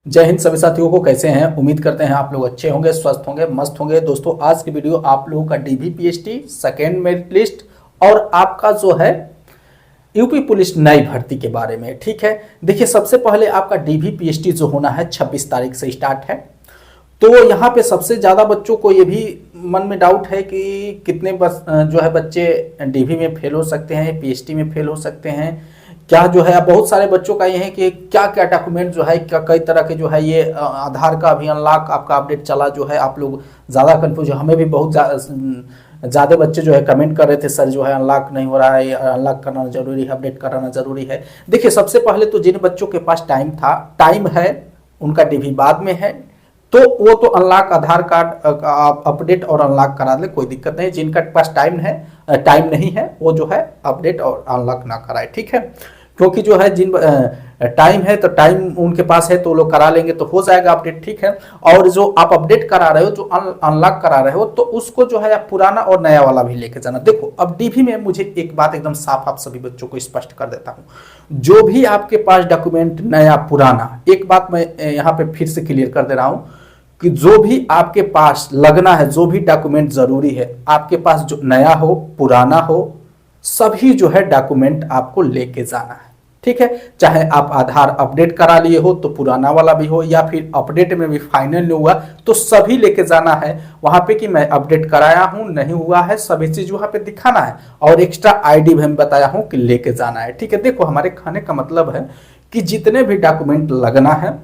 जय हिंद सभी साथियों को। कैसे हैं? उम्मीद करते हैं आप लोग अच्छे होंगे, स्वस्थ होंगे, मस्त होंगे। दोस्तों आज की वीडियो आप लोगों का DV PhD second merit list और आपका जो है यूपी पुलिस नई भर्ती के बारे में। ठीक है, देखिए सबसे पहले आपका डीवी पीएचडी जो होना है 26 तारीख से स्टार्ट है। तो यहाँ पे सबसे ज़्यादा बच्चों को ये भी मन में डाउट है कि कितने जो है बच्चे डीवी में फेल हो सकते हैं, पीएचडी में फेल हो सकते हैं। क्या जो है बहुत सारे बच्चों का ये है कि क्या क्या डॉक्यूमेंट जो है, क्या कई तरह के जो है ये आधार का अभी अनलॉक आपका अपडेट चला जो है, आप लोग ज़्यादा कन्फ्यूज। हमें भी बहुत ज़्यादा बच्चे जो है कमेंट कर रहे थे, सर जो है अनलॉक नहीं हो रहा है, अनलॉक करना जरूरी है, अपडेट कराना जरूरी है। देखिए सबसे पहले तो जिन बच्चों के पास टाइम है उनका डीवी बाद में है, तो वो तो अनलॉक आधार कार्ड अपडेट और अनलॉक करा ले, कोई दिक्कत नहीं। जिनका पास टाइम नहीं है वो जो है अपडेट और अनलॉक ना कराए, ठीक है। क्योंकि जो है जिन टाइम है तो टाइम उनके पास है तो लोग करा लेंगे तो हो जाएगा अपडेट, ठीक है। और जो आप अपडेट करा रहे हो, जो अनलॉक करा रहे हो, तो उसको जो है आप पुराना और नया वाला भी लेके जाना। देखो अब डीवी में मुझे एक बात एकदम साफ आप सभी बच्चों को स्पष्ट कर देता हूं, जो भी आपके पास डॉक्यूमेंट नया पुराना, एक बात मैं यहाँ पे फिर से क्लियर कर दे रहा हूं कि जो भी आपके पास लगना है, जो भी डॉक्यूमेंट जरूरी है आपके पास, जो नया हो पुराना हो, सभी जो है डॉक्यूमेंट आपको लेके जाना है, ठीक है। चाहे आप आधार अपडेट करा लिए हो तो पुराना वाला भी हो, या फिर अपडेट में भी फाइनल नहीं हुआ तो सभी लेके जाना है वहां पे कि मैं अपडेट कराया हूं, नहीं हुआ है, सभी चीज वहां पे दिखाना है। और एक्स्ट्रा आईडी भी मैं बताया हूं कि लेके जाना है, ठीक है। देखो हमारे कहने का मतलब है कि जितने भी डॉक्यूमेंट लगना है,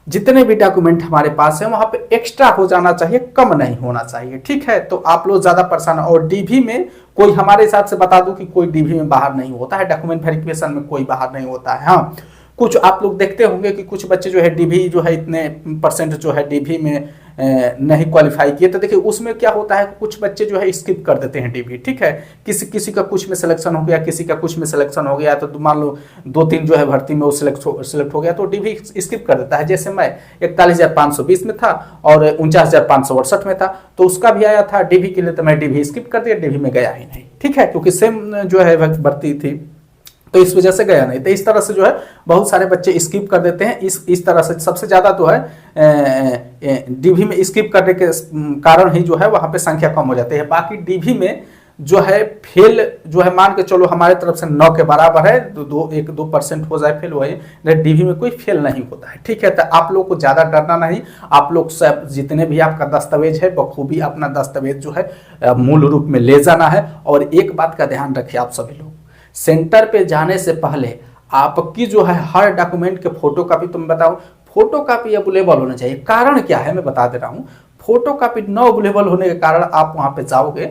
जितने भी डॉक्यूमेंट हमारे पास है वहां पे एक्स्ट्रा हो जाना चाहिए, कम नहीं होना चाहिए, ठीक है। तो आप लोग ज्यादा परेशान। और डीवी में कोई, हमारे हिसाब से बता दूं कि कोई डीवी में बाहर नहीं होता है, डॉक्यूमेंट वेरिफिकेशन में कोई बाहर नहीं होता है। हाँ, कुछ आप लोग देखते होंगे कि कुछ बच्चे जो है डीवी जो है इतने परसेंट जो है डीवी में नहीं क्वालिफाई किए, तो देखिए उसमें क्या होता है, कुछ बच्चे जो है स्किप कर देते हैं डीवी, ठीक है। किसी का कुछ में सिलेक्शन हो गया, किसी का कुछ में सिलेक्शन हो गया, तो मान लो 2-3 जो है भर्ती में वो सिलेक्ट हो गया तो डीवी स्किप कर देता है। जैसे मैं 41,520 में था और 49,568 में था, तो उसका भी आया था डीवी के लिए, तो मैं डीवी स्किप कर दिया, डीवी में गया ही नहीं, ठीक है, क्योंकि सेम जो है भर्ती थी तो इस वजह से गया नहीं। तो इस तरह से जो है बहुत सारे बच्चे स्किप कर देते हैं। इस तरह से सबसे ज्यादा तो है डीवी में स्किप करने के कारण ही जो है वहां पे संख्या कम हो जाती है। बाकी डीवी में जो है फेल जो है, मान के चलो हमारे तरफ से 9 के बराबर है, 1-2% हो जाए फेल हुए, डीवी में कोई फेल नहीं होता है, ठीक है। तो आप लोग को ज्यादा डरना नहीं। आप लोग सब जितने भी आपका दस्तावेज है बखूबी अपना दस्तावेज जो है मूल रूप में ले जाना है। और एक बात का ध्यान रखिए आप सभी लोग, सेंटर पे जाने से पहले आपकी जो है हर डॉक्यूमेंट के फोटो कॉपी, तो मैं बताऊं फोटो कॉपी अवेलेबल होना चाहिए। कारण क्या है मैं बता दे रहा हूं, फोटो कॉपी न अवेलेबल होने के कारण आप वहां पे जाओगे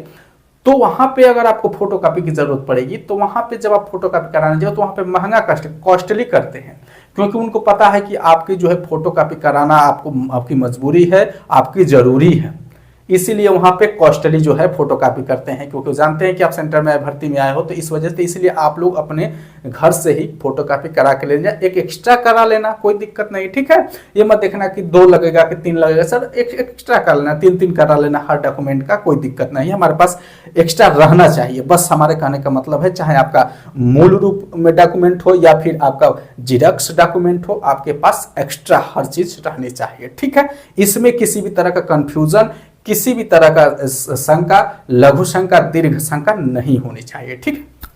तो वहां पे अगर आपको फोटो कॉपी की जरूरत पड़ेगी तो वहां पे जब आप फोटो कॉपी कराने जाओ तो वहां पे महंगा कॉस्टली करते हैं, क्योंकि उनको पता है कि आपकी जो है फोटो कॉपी कराना आपकी मजबूरी है, आपकी जरूरी है, इसीलिए वहां पे कॉस्टली जो है फोटो कॉपी करते हैं, क्योंकि जानते हैं कि आप सेंटर में भर्ती में आए हो, तो इस वजह से इसलिए आप लोग अपने घर से ही फोटो कॉपी करा के ले जाए। एक एक्स्ट्रा करा लेना, कोई दिक्कत नहीं, ठीक है। ये मत देखना कि 2 लगेगा कि 3 लगेगा, सर एक एक्स्ट्रा कर लेना, 3-3 करा लेना हर डॉक्यूमेंट का, कोई दिक्कत नहीं है। हमारे पास एक्स्ट्रा रहना चाहिए, बस हमारे कहने का मतलब है। चाहे आपका मूल रूप में डॉक्यूमेंट हो या फिर आपका जिरक्स डॉक्यूमेंट हो, आपके पास एक्स्ट्रा हर चीज रहनी चाहिए, ठीक है। इसमें किसी भी तरह का कंफ्यूजन, किसी भी तरह का शंका, लघु शंका, दीर्घ शंका नहीं होनी चाहिए, ठीक है।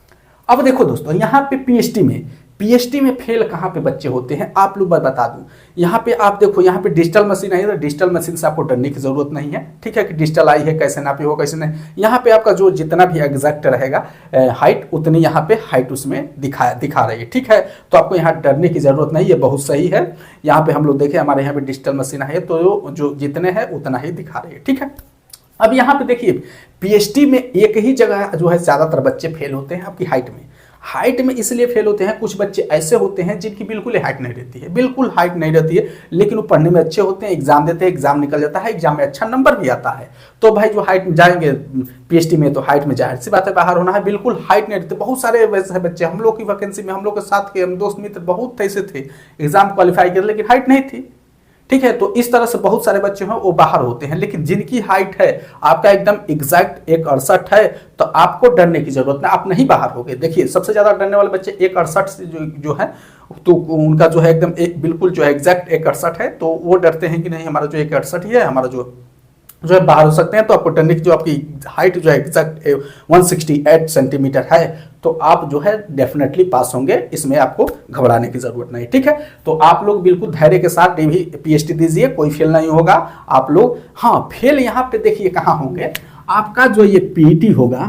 अब देखो दोस्तों, यहाँ पे पीएचडी में फेल कहाँ पे बच्चे होते हैं आप लोग बता दूं। यहाँ पे आप देखो, यहाँ पे डिजिटल मशीन आई है, तो डिजिटल मशीन से आपको डरने की जरूरत नहीं है, ठीक है, कि डिजिटल आई है कैसे नापी हो कैसे नहीं। यहाँ पे आपका जो जितना भी एग्जैक्ट रहेगा हाइट, उतनी यहाँ पे हाइट उसमें दिखा रही है, ठीक है। तो आपको यहाँ डरने की जरूरत नहीं, ये बहुत सही है। यहाँ पे हम लोग देखें, हमारे यहाँ पे डिजिटल मशीन है तो जो जितने हैं उतना ही दिखा रही है, ठीक है। अब यहाँ पे देखिए पीएचडी में एक ही जगह जो है ज्यादातर बच्चे फेल होते हैं आपकी हाइट में इसलिए फेल होते हैं, कुछ बच्चे ऐसे होते हैं जिनकी बिल्कुल हाइट नहीं रहती है, बिल्कुल हाइट नहीं रहती है, लेकिन वो पढ़ने में अच्छे होते हैं, एग्जाम देते हैं, एग्जाम निकल जाता है, एग्जाम में अच्छा नंबर भी आता है। तो भाई जो हाइट में जाएंगे पीएचडी में तो हाइट में जाहिर सी बात है बाहर होना है, बिल्कुल हाइट नहीं रहती। बहुत सारे वैसे बच्चे हम लोग की वैकेंसी में, हम लोग के साथ के हम दोस्त मित्र बहुत ऐसे थे, एग्जाम क्वालिफाई किए लेकिन हाइट नहीं थी, ठीक है। तो इस तरह से बहुत सारे बच्चे हैं वो बाहर होते हैं, लेकिन जिनकी हाइट है आपका एकदम एग्जैक्ट 168 है तो आपको डरने की जरूरत नहीं, आप नहीं बाहर होगे। देखिए सबसे ज्यादा डरने वाले बच्चे 168 से जो है तो उनका जो है एकदम बिल्कुल जो है एग्जैक्ट 168 है, तो वो डरते हैं कि नहीं हमारा जो 168 ही है, हमारा जो है बाहर हो सकते हैं। तो आपको डरने की जो आपकी हाइट जो है एग्जैक्ट 168 सेंटीमीटर है तो आप जो है डेफिनेटली पास होंगे, इसमें आपको घबराने की जरूरत नहीं। ठीक है, तो आप लोग बिल्कुल धैर्य के साथ डीवी पीएचडी दीजिए, कोई फेल नहीं होगा आप लोग। हाँ, फेल यहाँ पे देखिए कहाँ होंगे, आपका जो ये पीटी होगा,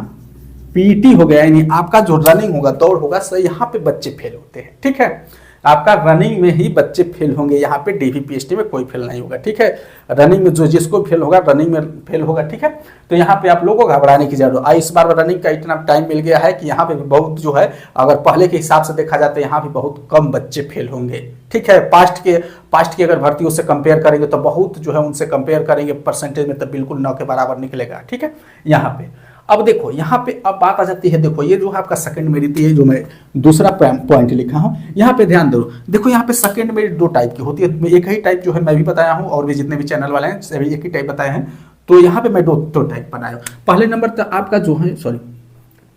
पीटी हो गया यानी आपका जो रनिंग होगा, दौड़ होगा, सो यहाँ पे बच्चे फेल होते हैं। ठीक है, आपका रनिंग में ही बच्चे फेल होंगे, यहाँ पे डीवी पीएचडी में कोई फेल नहीं होगा। ठीक है, रनिंग में जो जिसको फेल होगा रनिंग में फेल होगा। ठीक है, तो यहाँ पे आप लोगों को घबराने की जरूरत। इस बार रनिंग का इतना टाइम मिल गया है कि यहाँ पे बहुत जो है अगर पहले के हिसाब से देखा जाए तो यहाँ पे बहुत कम बच्चे फेल होंगे। ठीक है, पास्ट के अगर भर्तियों से कंपेयर करेंगे तो बहुत जो है उनसे कंपेयर करेंगे परसेंटेज में तो बिल्कुल 9 के बराबर निकलेगा। ठीक है, यहाँ पे अब देखो, यहाँ पे अब बात आ जाती है, देखो ये जो है आपका सेकंड मेरिट, ये जो मैं दूसरा पॉइंट लिखा हूँ, यहाँ पे ध्यान दो। देखो यहाँ पे सेकंड मेरिट 2 टाइप की होती है, एक ही टाइप जो है मैं भी बताया हूँ और भी जितने भी चैनल वाले हैं सभी एक ही टाइप बताए हैं। तो यहाँ पे मैं दो टाइप बनाया हूँ। पहले नंबर तक आपका जो है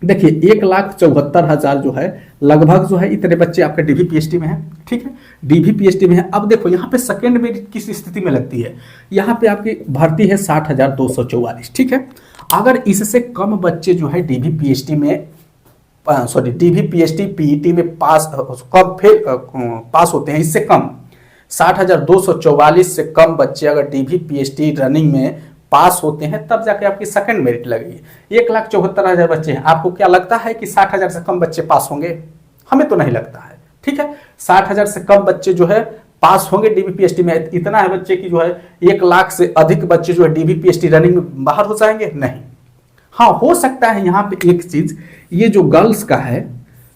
देखिए 1,74,000 जो है लगभग जो है इतने बच्चे आपके डीवी पीएचडी में है। ठीक है, डीवी पीएचडी में है। अब देखो यहाँ पे सेकंड मेरिट किस स्थिति में लगती है, यहाँ पे आपकी भर्ती है 60,244। ठीक है, अगर इससे कम बच्चे जो है डीवी पीएचडी में डीवी पीएचडी पीईटी में पास होते हैं, इससे कम 60,244 से कम बच्चे अगर डीवी पीएचडी रनिंग में पास होते हैं तब जाके आपकी सेकंड मेरिट लगेगी। 1,74,000 बच्चे हैं, आपको क्या लगता है कि 60,000 से कम बच्चे पास होंगे? हमें तो नहीं लगता है। ठीक है, 60,000 से कम बच्चे जो है पास होंगे डीवी पीएचडी में। इतना है बच्चे की जो है 1 लाख से अधिक बच्चे जो है डीवी पीएचडी रनिंग में बाहर हो जाएंगे? नहीं। हाँ, हो सकता है यहाँ पे एक चीज, ये जो गर्ल्स का है,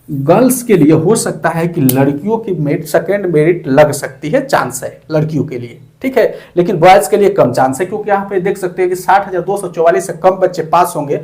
गर्ल्स के लिए हो सकता है कि लड़कियों की सेकंड मेरिट लग सकती है, चांस है लड़कियों के लिए। ठीक है, लेकिन बॉयज के लिए कम चांस है, क्योंकि यहाँ पे देख सकते हैं कि 60,244 से कम बच्चे पास होंगे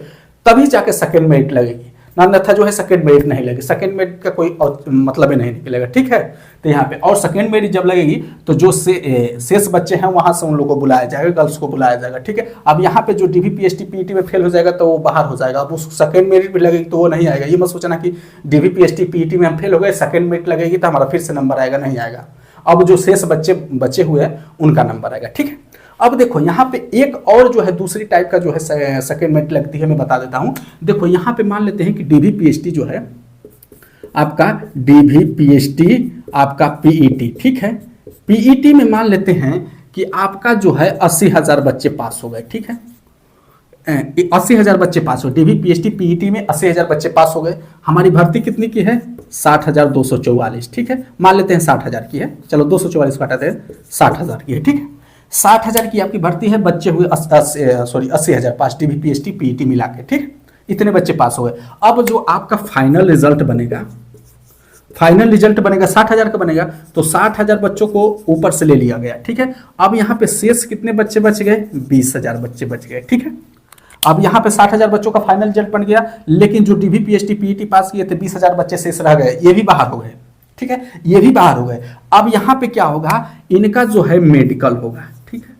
तभी जाके सेकंड मेरिट लगेगी, अन्यथा जो है सेकंड मेरिट नहीं लगेगी। सेकंड मेरिट का कोई मतलब ही नहीं निकलेगा। ठीक है, तो यहाँ पे और सेकंड मेरिट जब लगेगी तो जो शेष बच्चे हैं वहां से उन लोगों को बुलाया जाएगा, गर्ल्स को बुलाया जाएगा। ठीक है, अब यहाँ पे जो डीवी पीएचडी पीईटी में फेल हो जाएगा तो वो बाहर हो जाएगा, अब उस सेकंड मेरिट भी लगेगी तो वो नहीं आएगा। ये मत सोचना कि डीवी पीएचडी पीईटी में हम फेल हो गए, सेकंड मेरिट लगेगी तो हमारा फिर से नंबर आएगा, नहीं आएगा। अब जो शेष बच्चे हुए उनका नंबर आएगा। ठीक है, अब देखो यहाँ पे एक और जो है दूसरी टाइप का जो है सेकंड मेरिट लगती है, मैं बता देता हूँ। देखो यहाँ पे मान लेते हैं कि डीवी पीएचडी जो है आपका, डीवी पीएचडी आपका पीईटी। ठीक है, पीईटी में मान लेते हैं कि आपका जो है 80,000 बच्चे पास हो गए। ठीक है, 80,000 बच्चे पास हो, डीवी पीएचडी पीईटी में 80,000 बच्चे पास हो गए। हमारी भर्ती कितनी की है? 60,244। ठीक है, मान लेते हैं 60,000 की है, चलो 244 को हटाते हैं, 60,000 की है। ठीक है, 60,000 की आपकी भर्ती है, बच्चे हुए 80,000 पास डीवी पीएचडी पीईटी मिला के। ठीक, इतने बच्चे पास हो गए। अब जो आपका फाइनल रिजल्ट बनेगा, 60,000 का बनेगा, तो 60,000 बच्चों को ऊपर से ले लिया गया। ठीक है, अब यहाँ पे शेष कितने बच्चे बच गए? 20,000 बच्चे बच गए। ठीक है, अब यहाँ पे 60,000 बच्चों का फाइनल रिजल्ट बन गया, लेकिन जो डीवी पीएचडी पीईटी पास किए थे 20,000 बच्चे शेष रह गए, ये भी बाहर हो गए। ठीक है, ये भी बाहर हो गए। अब यहाँ पे क्या होगा, इनका जो है मेडिकल होगा। ठीक है,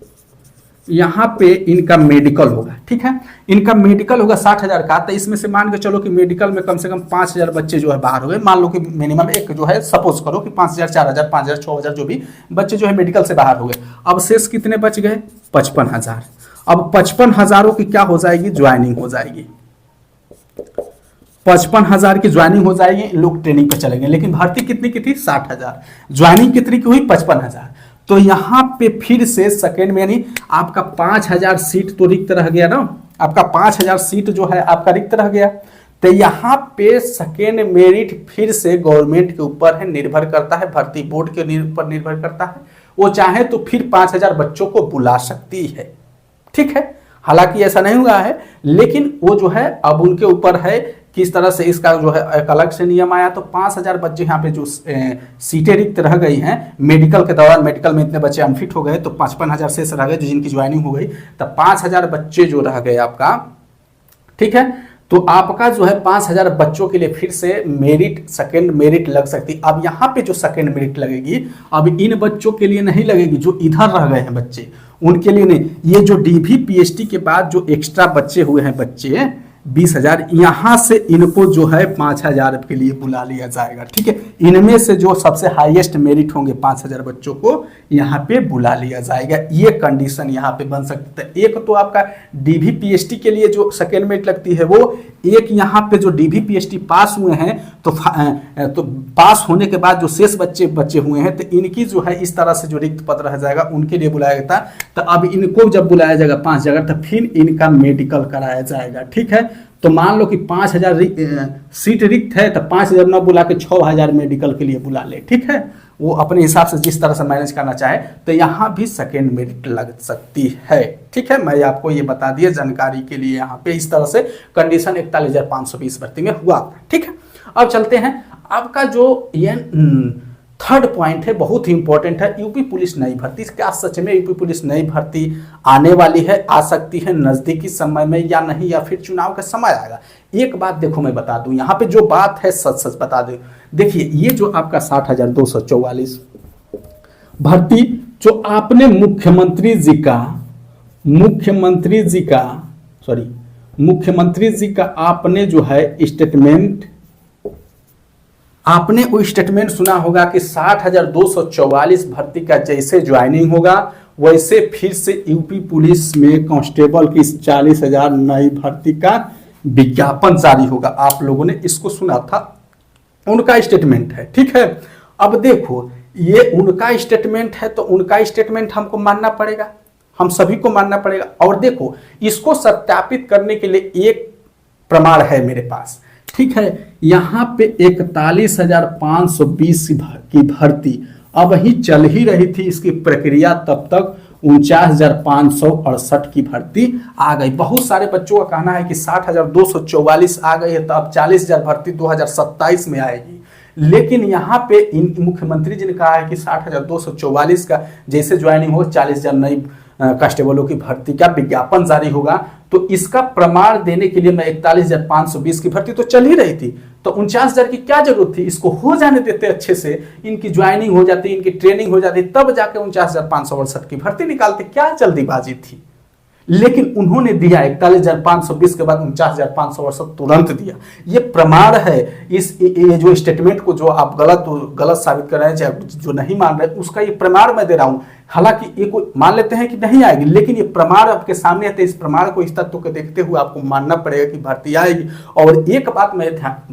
यहाँ पे इनका मेडिकल होगा। ठीक है, इनका मेडिकल होगा 60,000 का, तो इसमें से मान के चलो कि मेडिकल में कम से कम 5,000 बच्चे जो है बाहर हो गए। मान लो कि मिनिमम एक जो है, सपोज करो कि 5,000, 4,000, 5,000, 6,000 जो भी बच्चे जो है मेडिकल से बाहर हो गए। अब शेष कितने बच गए? 55,000। अब 55,000 की क्या हो जाएगी? ज्वाइनिंग हो जाएगी। 55,000 की ज्वाइनिंग हो जाएगी, लोग ट्रेनिंग पे चलेंगे। लेकिन भर्ती कितनी की थी? 60,000। ज्वाइनिंग कितनी की हुई? 55,000। तो यहाँ पे फिर से सेकेंड में यानी आपका 5,000 सीट तो रिक्त रह गया ना, आपका 5,000 सीट जो है आपका रिक्त रह गया। तो यहाँ पे सेकेंड मेरिट फिर से गवर्नमेंट के ऊपर है, निर्भर करता है, भर्ती बोर्ड के ऊपर निर्भर करता है। वो चाहे तो फिर 5,000 बच्चों को बुला सकती है। ठीक है, हालांकि ऐसा नहीं हुआ है, लेकिन वो जो है अब उनके ऊपर है किस तरह से इसका जो है एक अलग से नियम आया। तो 5,000 बच्चे यहाँ पे जो सीटें रिक्त रह गई हैं मेडिकल के दौरान, मेडिकल में इतने बच्चे अनफिट हो गए तो 55,000 शेष रह गए, जो जिनकी ज्वाइनिंग हो गई, तो 5,000 बच्चे जो रह गए आपका। ठीक है, तो आपका जो है 5000 बच्चों के लिए फिर से मेरिट, सेकेंड मेरिट लग सकती है। अब यहाँ पे जो सेकेंड मेरिट लगेगी, अब इन बच्चों के लिए नहीं लगेगी जो इधर रह गए हैं बच्चे, उनके लिए नहीं। ये जो डीवी पीएचडी के बाद जो एक्स्ट्रा बच्चे हुए हैं बच्चे 20,000, यहाँ से इनको जो है 5,000 के लिए बुला लिया जाएगा। ठीक है, इनमें से जो सबसे हाईएस्ट मेरिट होंगे 5,000 बच्चों को यहाँ पे बुला लिया जाएगा। ये कंडीशन यहाँ पे बन सकता है। एक तो आपका डीवी पीएचडी के लिए जो सेकेंड मेरिट लगती है वो, एक यहाँ पे जो डीवी पीएचडी पास हुए हैं तो पास होने के बाद जो शेष बच्चे हुए हैं तो इनकी जो है इस तरह से जो रिक्त पद रह जाएगा उनके लिए बुलाया गया था। तो अब इनको जब बुलाया जाएगा 5 जगह, तो फिर इनका मेडिकल कराया जाएगा। ठीक है, तो मान लो कि 5,000 सीट रिक्त है तो 5,000 न बुला के 6,000 मेडिकल के लिए बुला ले। ठीक है, वो अपने हिसाब से जिस तरह से मैनेज करना चाहे, तो यहाँ भी सेकेंड मेरिट लग सकती है। ठीक है, मैं आपको ये बता दिया जानकारी के लिए। यहाँ पे इस तरह से कंडीशन 41,520 भर्ती में हुआ। ठीक है, अब चलते हैं आपका जो ये थर्ड पॉइंट है, बहुत ही इंपॉर्टेंट है, यूपी पुलिस नई भर्ती। क्या सच में यूपी पुलिस नई भर्ती आने वाली है, आ सकती है नजदीकी समय में या नहीं, या फिर चुनाव का समय आएगा? एक बात देखो मैं बता दूं, यहाँ पे जो बात है सच सच बता दो। देखिए, ये जो आपका 60,244 भर्ती जो आपने मुख्यमंत्री जी का आपने जो है स्टेटमेंट, आपने वो स्टेटमेंट सुना होगा कि 60,244 भर्ती का जैसे ज्वाइनिंग होगा वैसे फिर से यूपी पुलिस में कांस्टेबल की 40,000 नई भर्ती का विज्ञापन जारी होगा। आप लोगों ने इसको सुना था, उनका स्टेटमेंट है। ठीक है, अब देखो ये उनका स्टेटमेंट है तो उनका स्टेटमेंट हमको मानना पड़ेगा, हम सभी को मानना पड़ेगा। और देखो, इसको सत्यापित करने के लिए एक प्रमाण है मेरे पास। ठीक है, यहाँ पे 41,520 की भर्ती अब ही चल ही रही थी, इसकी प्रक्रिया तब तक 49,568 की भर्ती आ गई। बहुत सारे बच्चों का कहना है कि 60,244 आ गई है तो अब 40,000 भर्ती 2027 में आएगी। लेकिन यहाँ पे इन मुख्यमंत्री जी ने कहा है कि 60,244 का जैसे ज्वाइनिंग हो 40,000 नई कांस्टेबलों की भर्ती का विज्ञापन जारी होगा। तो इसका प्रमाण देने के लिए मैं 41,520 की भर्ती तो चल ही रही थी, तो 49,000 की क्या जरूरत थी? इसको हो जाने देते अच्छे से, इनकी ज्वाइनिंग हो जाती, इनकी ट्रेनिंग हो जाती, तब जाके 49,568 की भर्ती निकालते। क्या जल्दीबाजी थी? लेकिन उन्होंने दिया 41,520 के बाद 49,568 तुरंत दिया। ये प्रमाण है। ये जो स्टेटमेंट को जो आप गलत साबित कर रहे हैं, चाहे जो नहीं मान रहे, उसका ये प्रमाण मैं दे रहा हूं। हालांकि ये कोई मान लेते हैं कि नहीं आएगी, लेकिन ये प्रमाण आपके सामने है, तो इस प्रमाण को, इस तत्व को देखते हुए आपको मानना पड़ेगा कि भर्ती आएगी। और एक बात मैं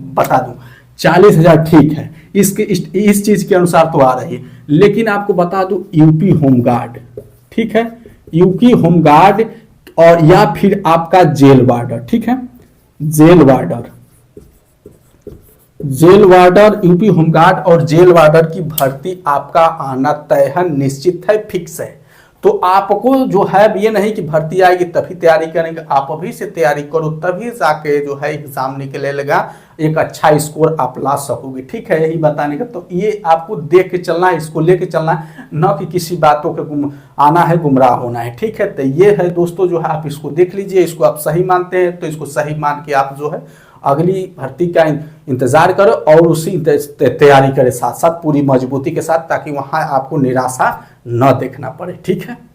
बता दूं, 40,000 ठीक है, इस चीज के अनुसार तो आ रही है, लेकिन आपको बता दूं यूपी होमगार्ड, ठीक है, यूपी होमगार्ड और या फिर आपका जेल वार्डर, ठीक है, जेल वार्डर, यूपी होमगार्ड और जेल वार्डर की भर्ती आपका आना तय है, निश्चित है, फिक्स है। तो आपको जो है ये नहीं कि भर्ती आएगी तभी तैयारी करेंगे, आप अभी से तैयारी करो, तभी जाके जो है एग्जाम निकलेगा, एक अच्छा स्कोर आप ला सकोगे। ठीक है, यही बताने का। तो ये आपको देख के चलना है, इसको लेके चलना है, न कि किसी बातों के आना है, गुमराह होना है। ठीक है, तो ये है दोस्तों, जो है आप इसको देख लीजिए। इसको आप सही मानते हैं तो इसको सही मान के आप जो है अगली भर्ती का इंतजार करो और उसी तैयारी करें साथ साथ पूरी मजबूती के साथ, ताकि वहां आपको निराशा न देखना पड़े। ठीक है।